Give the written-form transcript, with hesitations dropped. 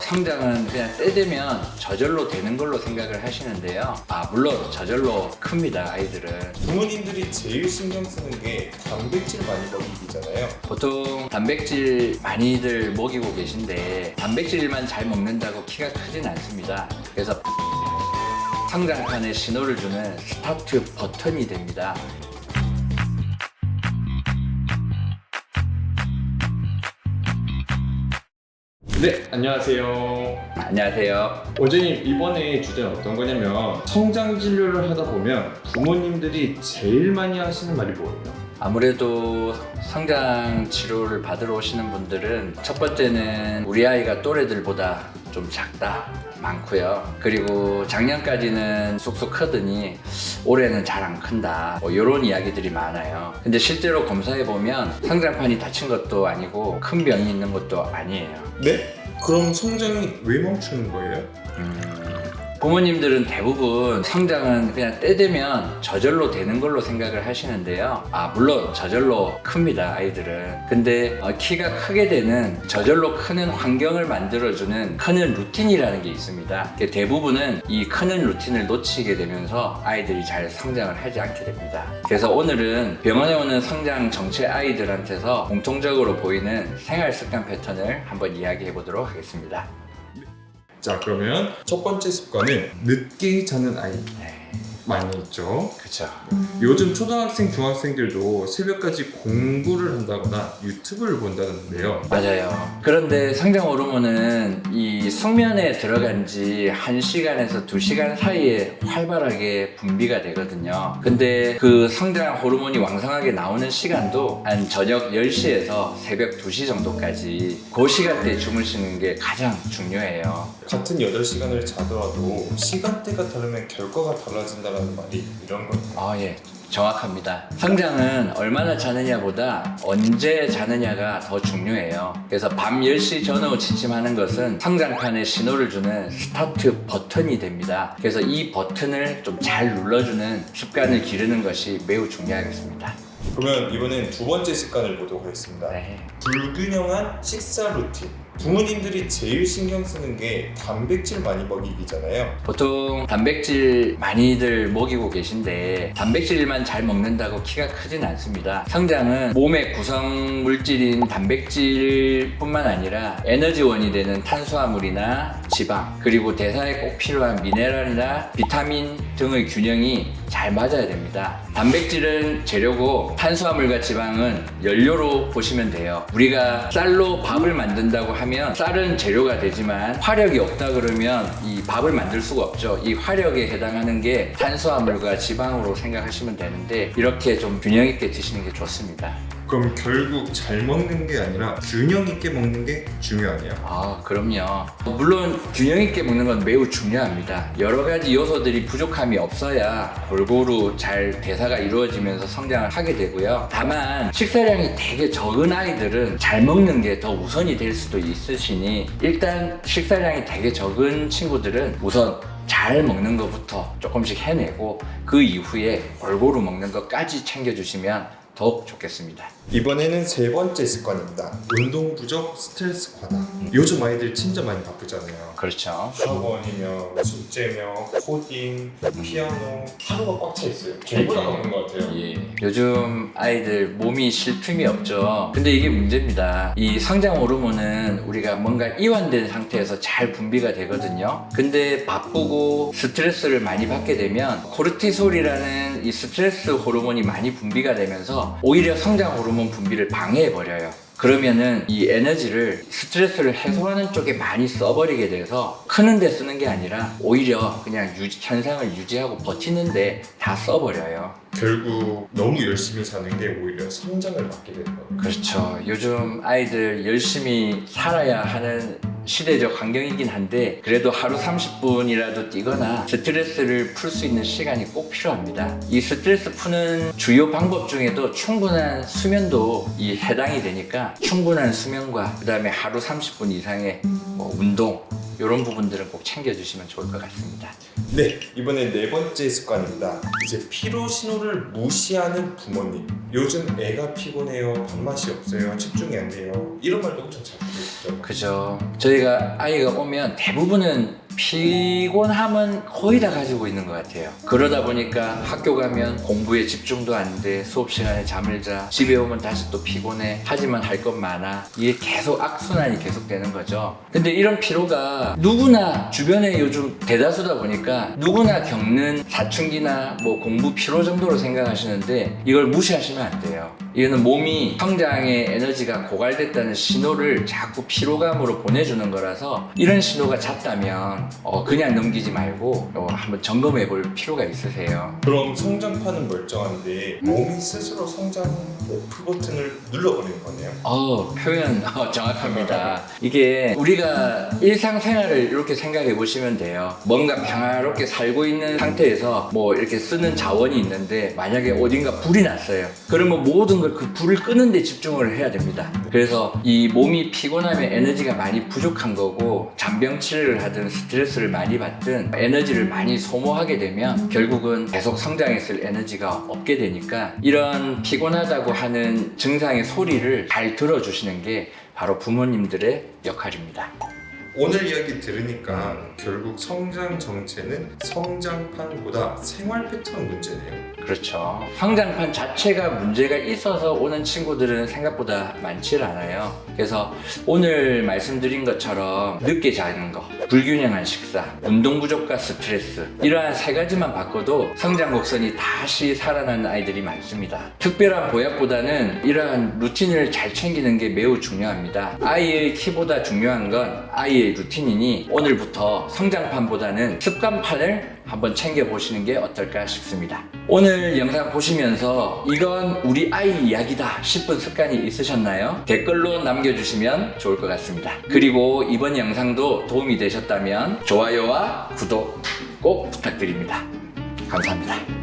성장은 그냥 때 되면 저절로 되는 걸로 생각을 하시는데요. 물론 저절로 큽니다, 아이들은. 부모님들이 제일 신경 쓰는 게 단백질 많이 먹이기잖아요. 보통 단백질 많이들 먹이고 계신데 단백질만 잘 먹는다고 키가 크진 않습니다. 그래서 성장판에 신호를 주는 스타트 버튼이 됩니다. 네, 안녕하세요. 안녕하세요. 원장님, 이번에 주제는 어떤 거냐면 성장 진료를 하다 보면 부모님들이 제일 많이 하시는 말이 뭐예요? 아무래도 성장 치료를 받으러 오시는 분들은 첫 번째는 우리 아이가 또래들보다 좀 작다 많고요. 그리고 작년까지는 쑥쑥 크더니 올해는 잘 안 큰다, 이런 이야기들이 많아요. 근데 실제로 검사해 보면 성장판이 다친 것도 아니고 큰 병이 있는 것도 아니에요. 네? 그럼 성장이 왜 멈추는 거예요? 부모님들은 대부분 성장은 그냥 때 되면 저절로 되는 걸로 생각을 하시는데요. 물론 저절로 큽니다, 아이들은. 근데 키가 크게 되는, 저절로 크는 환경을 만들어주는 크는 루틴이라는 게 있습니다. 대부분은 이 크는 루틴을 놓치게 되면서 아이들이 잘 성장을 하지 않게 됩니다. 그래서 오늘은 병원에 오는 성장 정체 아이들한테서 공통적으로 보이는 생활 습관 패턴을 한번 이야기해 보도록 하겠습니다. 자, 그러면 첫 번째 습관은 늦게 자는 아이. 많이 있죠. 그렇죠. 요즘 초등학생, 중학생들도 새벽까지 공부를 한다거나 유튜브를 본다는데요. 맞아요. 그런데 성장 호르몬은 이 숙면에 들어간 지 1시간에서 2시간 사이에 활발하게 분비가 되거든요. 근데 그 성장 호르몬이 왕성하게 나오는 시간도 한 저녁 10시에서 새벽 2시 정도까지, 그 시간대에 주무시는 게 가장 중요해요. 같은 8시간을 자더라도 시간대가 다르면 결과가 달라진다는 말이 이런 거예요. 예. 정확합니다. 성장은 얼마나 자느냐보다 언제 자느냐가 더 중요해요. 그래서 밤 10시 전후 지침하는 것은 성장판에 신호를 주는 스타트 버튼이 됩니다. 그래서 이 버튼을 좀 잘 눌러주는 습관을 기르는 것이 매우 중요하겠습니다. 그러면 이번엔 두 번째 습관을 보도록 하겠습니다. 네. 불균형한 식사 루틴. 부모님들이 제일 신경 쓰는 게 단백질 많이 먹이기잖아요. 보통 단백질 많이들 먹이고 계신데 단백질만 잘 먹는다고 키가 크진 않습니다. 성장은 몸의 구성 물질인 단백질뿐만 아니라 에너지원이 되는 탄수화물이나 지방, 그리고 대사에 꼭 필요한 미네랄이나 비타민 등의 균형이 잘 맞아야 됩니다. 단백질은 재료고 탄수화물과 지방은 연료로 보시면 돼요. 우리가 쌀로 밥을 만든다고 하면 쌀은 재료가 되지만 화력이 없다 그러면 이 밥을 만들 수가 없죠. 이 화력에 해당하는 게 탄수화물과 지방으로 생각하시면 되는데, 이렇게 좀 균형 있게 드시는 게 좋습니다. 그럼 결국 잘 먹는 게 아니라 균형 있게 먹는 게 중요하네요. 그럼요. 물론 균형 있게 먹는 건 매우 중요합니다. 여러 가지 요소들이 부족함이 없어야 골고루 잘 대사가 이루어지면서 성장을 하게 되고요. 다만 식사량이 되게 적은 아이들은 잘 먹는 게 더 우선이 될 수도 있으시니, 일단 식사량이 되게 적은 친구들은 우선 잘 먹는 것부터 조금씩 해내고 그 이후에 골고루 먹는 것까지 챙겨주시면 더욱 좋겠습니다. 이번에는 세 번째 습관입니다. 운동 부족, 스트레스 과다. 요즘 아이들 진짜 많이 바쁘잖아요. 그렇죠. 학원이며 숙제며 코딩, 피아노, 하루가 꽉 차 있어요. 전부다 먹는 것 같아요. 요즘 아이들 몸이 쉴 틈이 없죠. 근데 이게 문제입니다. 이 성장 호르몬은 우리가 뭔가 이완된 상태에서 잘 분비가 되거든요. 근데 바쁘고 스트레스를 많이 받게 되면 코르티솔이라는 이 스트레스 호르몬이 많이 분비가 되면서 오히려 성장 호르몬 분비를 방해해버려요. 그러면은 이 에너지를 스트레스를 해소하는 쪽에 많이 써버리게 돼서 크는 데 쓰는 게 아니라 오히려 그냥 현상을 유지하고 버티는 데 다 써버려요. 결국 너무 열심히 사는 게 오히려 성장을 막게 되는 거예요. 그렇죠. 요즘 아이들 열심히 살아야 하는 시대적 환경이긴 한데, 그래도 하루 30분이라도 뛰거나 스트레스를 풀 수 있는 시간이 꼭 필요합니다. 이 스트레스 푸는 주요 방법 중에도 충분한 수면도 이 해당이 되니까 충분한 수면과 그 다음에 하루 30분 이상의 운동, 이런 부분들은 꼭 챙겨주시면 좋을 것 같습니다. 네, 이번에 네 번째 습관입니다. 이제 피로 신호를 무시하는 부모님. 요즘 애가 피곤해요, 밥맛이 없어요, 집중이 안 돼요. 이런 말도 엄청 잘 들으시죠? 그죠. 저희가 아이가 오면 대부분은 피곤함은 거의 다 가지고 있는 것 같아요. 그러다 보니까 학교 가면 공부에 집중도 안 돼, 수업 시간에 잠을 자, 집에 오면 다시 또 피곤해, 하지만 할 것 많아. 이게 계속 악순환이 계속되는 거죠. 근데 이런 피로가 누구나 주변에 요즘 대다수다 보니까 누구나 겪는 사춘기나 뭐 공부 피로 정도로 생각하시는데 이걸 무시하시면 안 돼요. 이거는 몸이 성장의 에너지가 고갈됐다는 신호를 자꾸 피로감으로 보내주는 거라서 이런 신호가 잦다면 그냥 넘기지 말고 한번 점검해 볼 필요가 있으세요. 그럼 성장판은 멀쩡한데 몸이 스스로 성장 오프 버튼을 눌러버리는 거네요. 표현 정확합니다. 이게 우리가 일상생활을 이렇게 생각해 보시면 돼요. 뭔가 평화롭게 살고 있는 상태에서 뭐 이렇게 쓰는 자원이 있는데 만약에 어딘가 불이 났어요. 그러면 모든 걸 그 불을 끄는 데 집중을 해야 됩니다. 그래서 이 몸이 피곤하면 에너지가 많이 부족한 거고 잔병 치료를 하든 스트레스를 많이 받든 에너지를 많이 소모하게 되면 결국은 계속 성장했을 에너지가 없게 되니까 이런 피곤하다고 하는 증상의 소리를 잘 들어주시는 게 바로 부모님들의 역할입니다. 오늘 이야기 들으니까 결국 성장 정체는 성장판보다 생활 패턴 문제네요. 그렇죠. 성장판 자체가 문제가 있어서 오는 친구들은 생각보다 많지 않아요. 그래서 오늘 말씀드린 것처럼 늦게 자는 거, 불균형한 식사, 운동 부족과 스트레스 이러한 세 가지만 바꿔도 성장 곡선이 다시 살아나는 아이들이 많습니다. 특별한 보약보다는 이러한 루틴을 잘 챙기는 게 매우 중요합니다. 아이의 키보다 중요한 건 아이의 루틴이니 오늘부터 성장판보다는 습관판을 한번 챙겨보시는 게 어떨까 싶습니다. 오늘 영상 보시면서 이건 우리 아이 이야기다 싶은 습관이 있으셨나요? 댓글로 남겨주시면 좋을 것 같습니다. 그리고 이번 영상도 도움이 되셨다면 좋아요와 구독 꼭 부탁드립니다. 감사합니다.